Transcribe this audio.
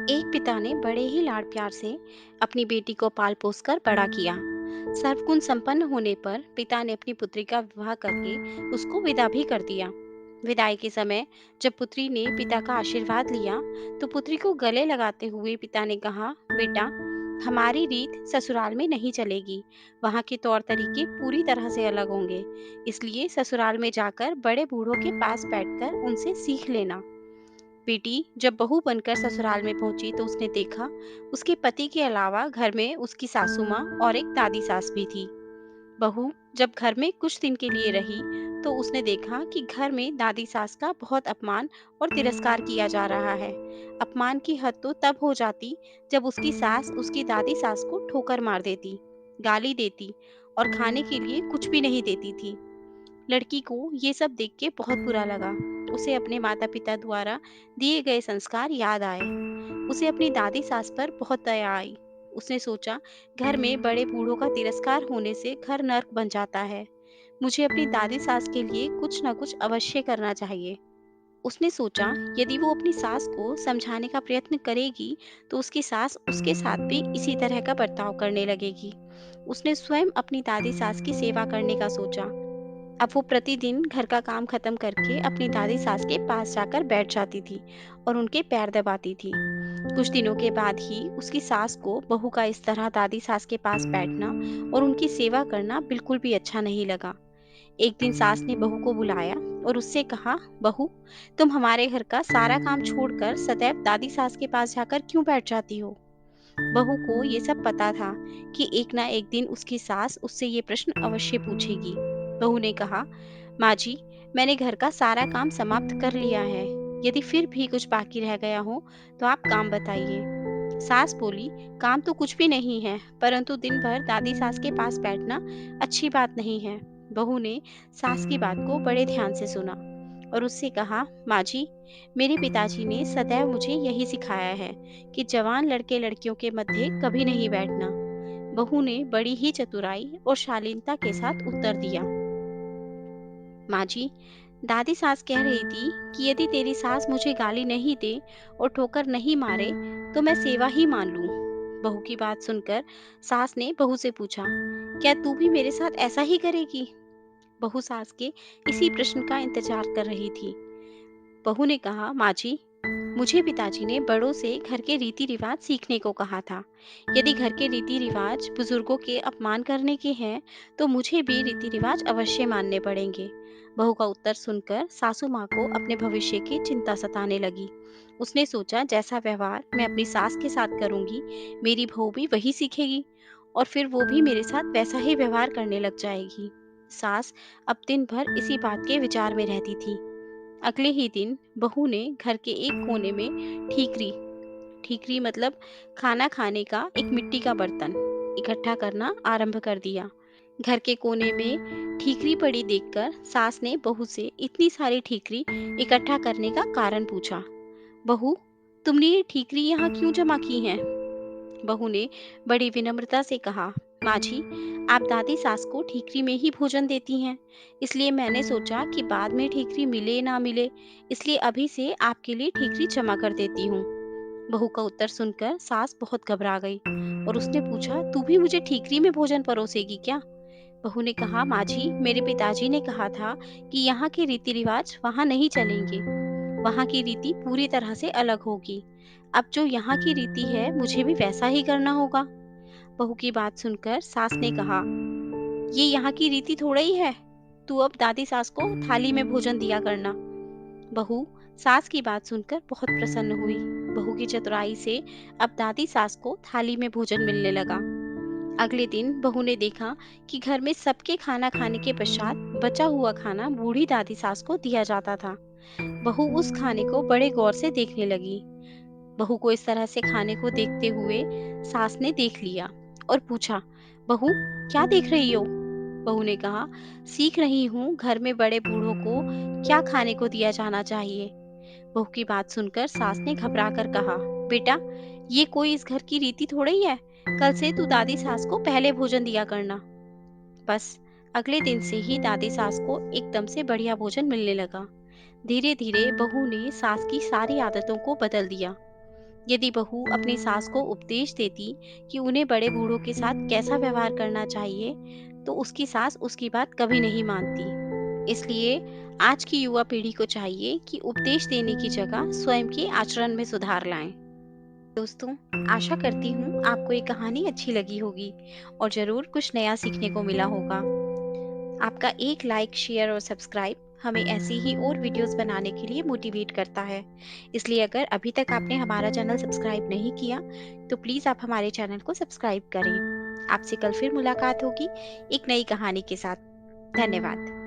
एक पिता ने बड़े ही लाड प्यार से अपनी बेटी को पाल पोस कर बड़ा किया। सर्वगुण संपन्न होने पर पिता ने अपनी पुत्री का विवाह करके उसको विदा भी कर दिया। विदाई के समय जब पुत्री ने पिता का आशीर्वाद लिया तो पुत्री को गले लगाते हुए पिता ने कहा, बेटा, हमारी रीत ससुराल में नहीं चलेगी। वहाँ के तौर तरीके पूरी तरह से अलग होंगे। इसलिए ससुराल में जाकर बड़े बूढ़ों के पास बैठकर उनसे सीख लेना। बेटी जब बहू बनकर ससुराल में पहुंची तो उसने देखा उसके पति के अलावा घर में उसकी सासू माँ और एक दादी सास भी थी। बहू जब घर में कुछ दिन के लिए रही तो उसने देखा कि घर में दादी सास का बहुत अपमान और तिरस्कार किया जा रहा है। अपमान की हद तो तब हो जाती जब उसकी सास उसकी दादी सास को ठोकर मार देती, गाली देती और खाने के लिए कुछ भी नहीं देती थी। लड़की को ये सब देख के बहुत बुरा लगा। उसे अपने माता पिता द्वारा दिए गए संस्कार याद आए। उसे अपनी दादी सास पर बहुत दया आई। उसने सोचा, घर में बड़े बूढ़ों का तिरस्कार होने से घर नर्क बन जाता है। मुझे अपनी दादी सास के लिए कुछ न कुछ अवश्य करना चाहिए। उसने सोचा, यदि वो अपनी सास को समझाने का प्रयत्न करेगी तो उसकी सास उसके साथ भी इसी तरह का बर्ताव करने लगेगी। उसने स्वयं अपनी दादी सास की सेवा करने का सोचा। अब वो प्रतिदिन घर का काम खत्म करके अपनी दादी सास के पास जाकर बैठ जाती थी और उनके पैर दबाती थी। कुछ दिनों के बाद ही उसकी सास को बहू का इस तरह दादी सास के पास बैठना और उनकी सेवा करना बिल्कुल भी अच्छा नहीं लगा। एक दिन सास ने बहू को बुलाया और उससे कहा, बहू, तुम हमारे घर का सारा काम छोड़कर सदैव दादी सास के पास जाकर क्यों बैठ जाती हो? बहू को ये सब पता था कि एक ना एक दिन उसकी सास उससे ये प्रश्न अवश्य पूछेगी। बहू ने कहा, माँ जी, मैंने घर का सारा काम समाप्त कर लिया है। यदि फिर भी कुछ बाकी रह गया हो तो आप काम बताइए। सास बोली, काम तो कुछ भी नहीं है, परंतु दिन भर दादी सास के पास बैठना अच्छी बात नहीं है। बहू ने सास की बात को बड़े ध्यान से सुना और उससे कहा, माँ जी, मेरे पिताजी ने सदैव मुझे यही सिखाया है कि जवान लड़के लड़कियों के मध्य कभी नहीं बैठना। बहू ने बड़ी ही चतुराई और शालीनता के साथ उत्तर दिया, माँ जी, दादी सास कह रही थी कि यदि तेरी सास मुझे गाली नहीं दे और ठोकर नहीं मारे तो मैं सेवा ही मान लूं। बहू की बात सुनकर सास ने बहू से पूछा, क्या तू भी मेरे साथ ऐसा ही करेगी? बहू सास के इसी प्रश्न का इंतजार कर रही थी। बहू ने कहा, माँ जी, मुझे पिताजी ने बड़ों से घर के रीति रिवाज सीखने को कहा था। यदि घर के रीति रिवाज बुजुर्गों के अपमान करने के हैं तो मुझे भी रीति रिवाज अवश्य मानने पड़ेंगे। बहू का उत्तर सुनकर सासू माँ को अपने भविष्य की चिंता सताने लगी। उसने सोचा, जैसा व्यवहार मैं अपनी सास के साथ करूंगी, मेरी बहू भी वही सीखेगी और फिर वो भी मेरे साथ वैसा ही व्यवहार करने लग जाएगी। सास अब दिन भर इसी बात के विचार में रहती थी। अगले ही दिन बहू ने घर के एक कोने में ठीकरी ठीकरी मतलब खाना खाने का एक मिट्टी का बर्तन इकट्ठा करना आरंभ कर दिया। घर के कोने में ठीकरी पड़ी देखकर सास ने बहू से इतनी सारी ठीकरी इकट्ठा करने का कारण पूछा। बहू, तुमने ये ठीकरी यहाँ क्यों जमा की हैं? बहू ने बड़ी विनम्रता से कहा, माँ जी, आप दादी सास को ठीकरी में ही भोजन देती हैं, इसलिए मैंने सोचा कि बाद में ठीकरी मिले ना मिले, इसलिए अभी से आपके लिए ठीकरी जमा कर देती हूँ। बहू का उत्तर सुनकर सास बहुत घबरा गई और उसने पूछा, तू भी मुझे ठीकरी में भोजन परोसेगी क्या? बहू ने कहा, माँ जी, मेरे पिताजी ने कहा था कि यहाँ के रीति रिवाज वहाँ नहीं चलेंगे। वहाँ की रीति पूरी तरह से अलग होगी। अब जो यहाँ की रीति है मुझे भी वैसा ही करना होगा। बहू की बात सुनकर सास ने कहा, ये यहाँ की रीति थोड़ा ही है। तू अब दादी सास को थाली में भोजन दिया करना। बहू सास की बात सुनकर बहुत प्रसन्न हुई। बहू की चतुराई से अब दादी सास को थाली में भोजन मिलने लगा। अगले दिन बहू ने देखा कि घर में सबके खाना खाने के पश्चात बचा हुआ खाना बूढ़ी दादी सास को दिया जाता था। बहू उस खाने को बड़े गौर से देखने लगी। बहू को इस तरह से खाने को देखते हुए सास ने देख लिया और पूछा, बहू, क्या देख रही हो? बहू ने कहा, सीख रही हूँ घर में बड़े बूढ़ों को क्या खाने को दिया जाना चाहिए। बहू की बात सुनकर सास ने घबरा कर कहा, बेटा, ये कोई इस घर की रीति थोड़ी ही है। कल से तू दादी सास को पहले भोजन दिया करना। बस अगले दिन से ही दादी सास को एकदम से बढ़िया भोजन मिलने लगा। धीरे धीरे बहू ने सास की सारी आदतों को बदल दिया। यदि बहू अपनी सास को उपदेश देती कि उन्हें बड़े बूढ़ों के साथ कैसा व्यवहार करना चाहिए, तो उसकी सास उसकी बात कभी नहीं मानती। इसलिए आज की युवा पीढ़ी को चाहिए कि उपदेश देने की जगह स्वयं के आचरण में सुधार लाएं। दोस्तों, आशा करती हूँ आपको ये कहानी अच्छी लगी होगी और ज़रूर कुछ नया सीखने को मिला होगा। आपका एक लाइक, शेयर और सब्सक्राइब हमें ऐसी ही और वीडियोस बनाने के लिए मोटिवेट करता है। इसलिए अगर अभी तक आपने हमारा चैनल सब्सक्राइब नहीं किया, तो प्लीज़ आप हमारे चैनल को सब्सक्राइब करें। आपसे कल फिर मुलाकात होगी एक नई कहानी के साथ। धन्यवाद।